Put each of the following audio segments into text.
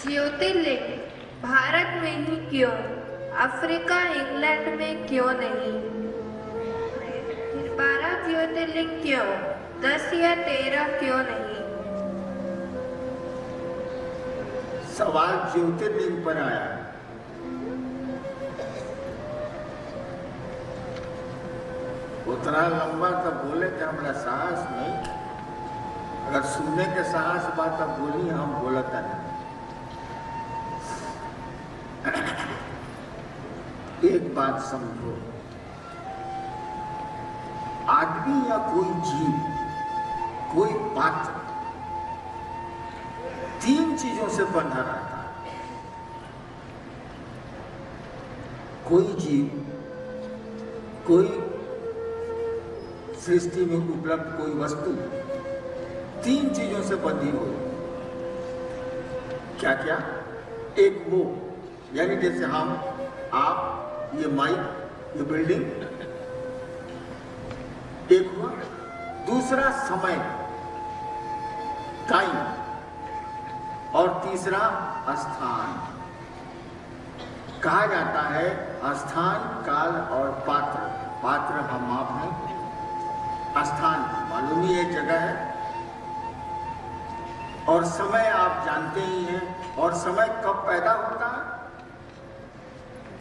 ज्योतिर्लिंग भारत में ही क्यों, Africa England में क्यों नहीं? फिर 12 ज्योतिर्लिंग क्यों, 10 या 13 क्यों नहीं? सवाल ज्योतिर्लिंग पर आया है। उतना लंबा तब बोले थे, हमारा साहस नहीं। अगर सुनने के साहस बात अब बोली, हम बोलता नहीं। एक बात समझो, आदमी या कोई जीव, कोई पात्र 3 चीजों से बंधा रहता है। कोई जीव, कोई सृष्टि में उपलब्ध कोई वस्तु 3 चीजों से बंधी हुई। क्या क्या? एक वो, यानी जैसे हम, आप, ये माइक, ये बिल्डिंग, एक हुआ। दूसरा समय, टाइम, और तीसरा स्थान। कहा जाता है स्थान, काल और पात्र। पात्र हम आप हैं, स्थान मालूम ही एक जगह है, और समय आप जानते ही हैं। और समय कब पैदा होता है?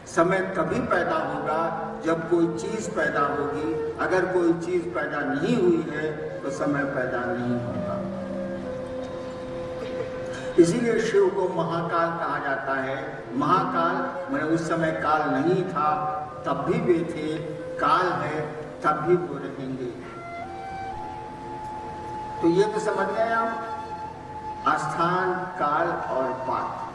समय तभी पैदा होगा जब कोई चीज पैदा होगी। अगर कोई चीज पैदा नहीं हुई है तो समय पैदा नहीं होगा। इसीलिए शिव को महाकाल कहा जाता है। महाकाल मैंने उस समय काल नहीं था तब भी वे थे, काल है तब भी वो रहेंगे। तो ये तो समझ गए आप, स्थान, काल और पात्र,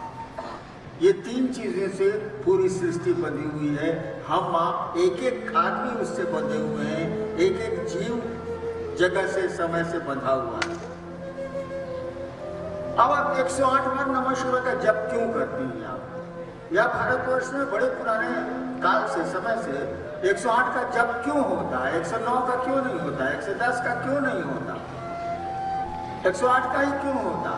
ये 3 चीजें से पूरी सृष्टि बंधी हुई है। हम आप एक एक आदमी उससे बंधे हुए हैं, एक एक जीव जगह से, समय से बंधा हुआ है। अब आप 108 बार नमः शिवाय का जप क्यों करती हैं आप? या भारतवर्ष में बड़े पुराने काल से, समय से 108 का जप क्यों होता है? 109 का क्यों नहीं होता? 110 का क्यों नहीं होता? 108 का ही क्यों होता?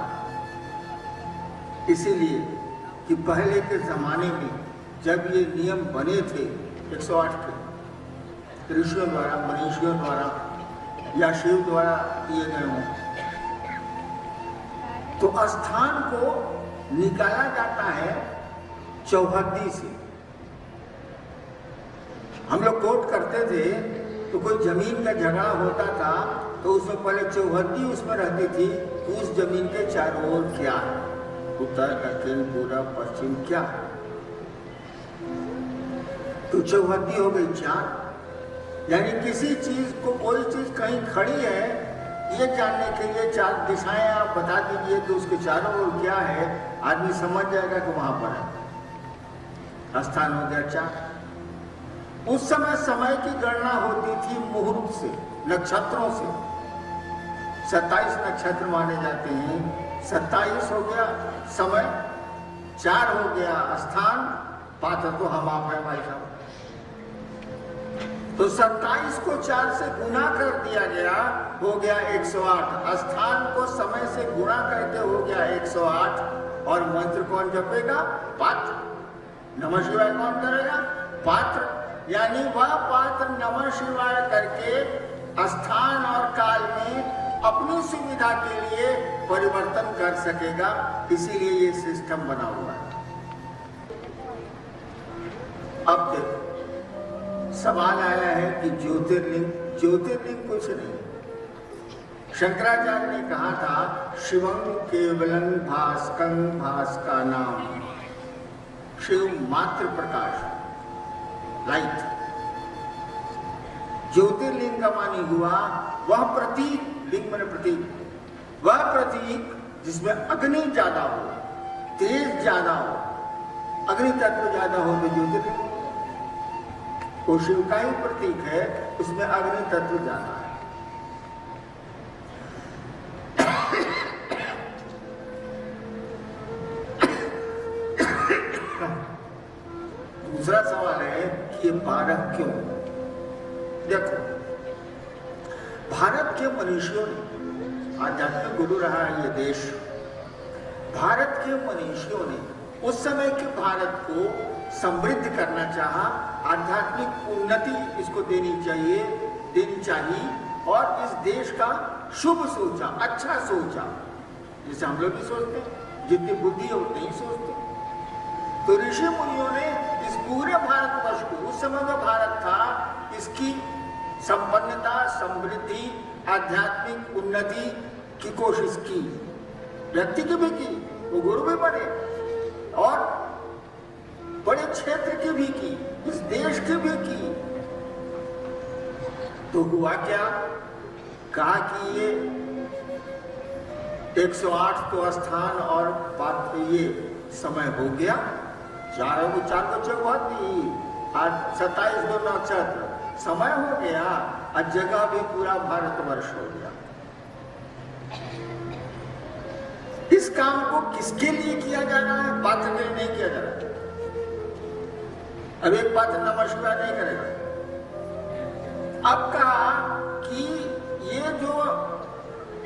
इसीलिए कि पहले के जमाने में जब ये नियम बने थे 108 के, ऋषियों द्वारा, मनीषियों द्वारा या शिव द्वारा किए गए हों, तो स्थान को निकाला जाता है चौहद्दी से। हम लोग कोर्ट करते थे तो कोई जमीन का झगड़ा होता था तो उसमें पहले चौहद्दी उसमें रहती थी। उस जमीन के चारों ओर क्या है, उत्तर, दक्षिण, पूर्व, पश्चिम, क्या है, तो चौहद्दी हो गई 4। यानी किसी चीज को, कोई चीज कहीं खड़ी है ये जानने के लिए 4 दिशाएं आप बता दीजिए तो उसके चारों ओर क्या है, आदमी समझ जाएगा कि वहां पर है। स्थान हो गया 4। उस समय समय की गणना होती थी मुहूर्त से, नक्षत्रों से। 27 नक्षत्र माने जाते हैं। 27 हो गया समय, 4 हो गया स्थान, पात्र तो हम आप हैं भाई साहब। तो 27 को 4 से गुना कर दिया गया, हो गया 108। स्थान को समय से गुणा करके हो गया 108। और मंत्र कौन जपेगा? पात्र। नमः शिवाय कौन करेगा? पात्र। यानी वह पात्र नमः शिवाय करके स्थान और काल में अपनी सुविधा के लिए परिवर्तन कर सकेगा। इसीलिए ये सिस्टम बना हुआ है। अब देखो, सवाल आया है कि ज्योतिर्लिंग, ज्योतिर्लिंग कुछ नहीं। शंकराचार्य ने कहा था शिवं केवलं भास्कं भास्का नाम। शिव मात्र प्रकाश, लाइट। ज्योतिर्लिंग का मानी हुआ वह प्रतीक, लिंग माने प्रतीक, वह प्रतीक जिसमें अग्नि ज्यादा हो, तेज ज्यादा हो, अग्नि तत्व ज्यादा हो तो ज्योतिर्लिंग। वो शिव का ही प्रतीक है, उसमें अग्नि तत्व ज्यादा है। दूसरा सवाल है कि ये 12 क्यों? देखो, भारत के मनुष्यों ने, आध्यात्मिक गुरु रहा है ये देश, भारत के मनीषियों ने उस समय के भारत को समृद्ध करना चाहा, आध्यात्मिक उन्नति इसको देनी चाहिए और इस देश का शुभ सोचा, अच्छा सोचा, जैसे हम लोग भी सोचते हैं, जितनी बुद्धि है उतनी ही सोचते हैं। तो ऋषि मुनियों ने इस पूरे भारतवर्ष को, उस समय का भारत था, इसकी संपन्नता, समृद्धि, आध्यात्मिक उन्नति की कोशिश की, व्यक्ति की भी की, वो गुरु भी बने और बड़े क्षेत्र की भी की, इस देश की भी की। तो हुआ क्या, कहा कि ये 108 तो स्थान और बात ये समय हो गया, चार बच्चे बहुत ही, आज 27 दो नक्षत्र समय हो गया, और जगह भी पूरा भारतवर्ष हो गया। इस काम को किसके लिए किया जा रहा है? पात्र के लिए नहीं किया जा रहा। अब एक पात्र नमस्कार नहीं करेगा। अब कहा कि ये जो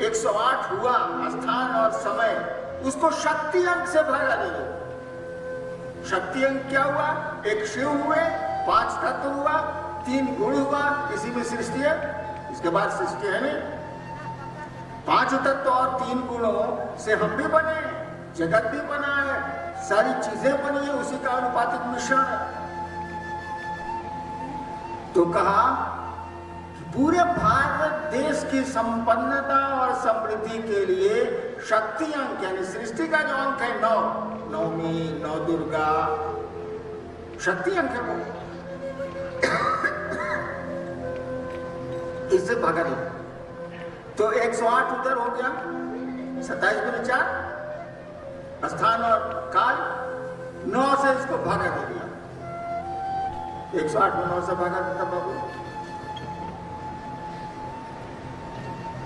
108 हुआ स्थान और समय, उसको शक्ति अंक से भगा दे दो। शक्ति अंक क्या हुआ? एक शिव हुए, 5 तत्व हुआ, 3 गुण हुआ, इसी में सृष्टि है, इसके बाद सृष्टि है नहीं। 5 तत्व और 3 गुणों से हम भी बने, जगत भी बना है, सारी चीजें बनी है, उसी का अनुपातिक मिश्रण है। तो कहा कि पूरे भारत देश की संपन्नता और समृद्धि के लिए शक्ति अंक, यानी सृष्टि का जो अंक है 9, नवमी, 9 दुर्गा, शक्ति अंक है वो, इससे भगा दो। तो 108 उधर हो गया, 27 गुने 4 स्थान और काल, 9 से इसको भागा दे दिया। 108 में 9 से भागा देता बाबू,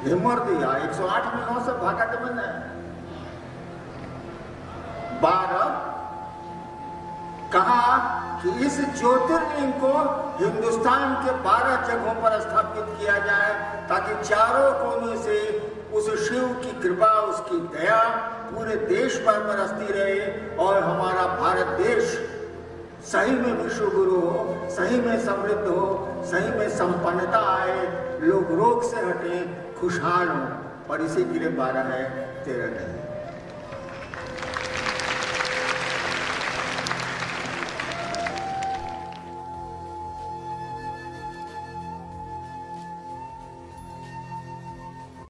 ये मर दिया। 108 में 9 से भागा तो मैंने 12 कहा कि इस ज्योतिर्लिंग को हिंदुस्तान के 12 जगहों पर स्थापित किया जाए, ताकि चारों कोने से उस शिव की कृपा, उसकी दया पूरे देश पर बरसती रहे और हमारा भारत देश सही में विश्व गुरु हो, सही में समृद्ध हो, सही में संपन्नता आए, लोग रोग से हटे, खुशहाल हो। और इसी के लिए 12 है, 13 नहीं।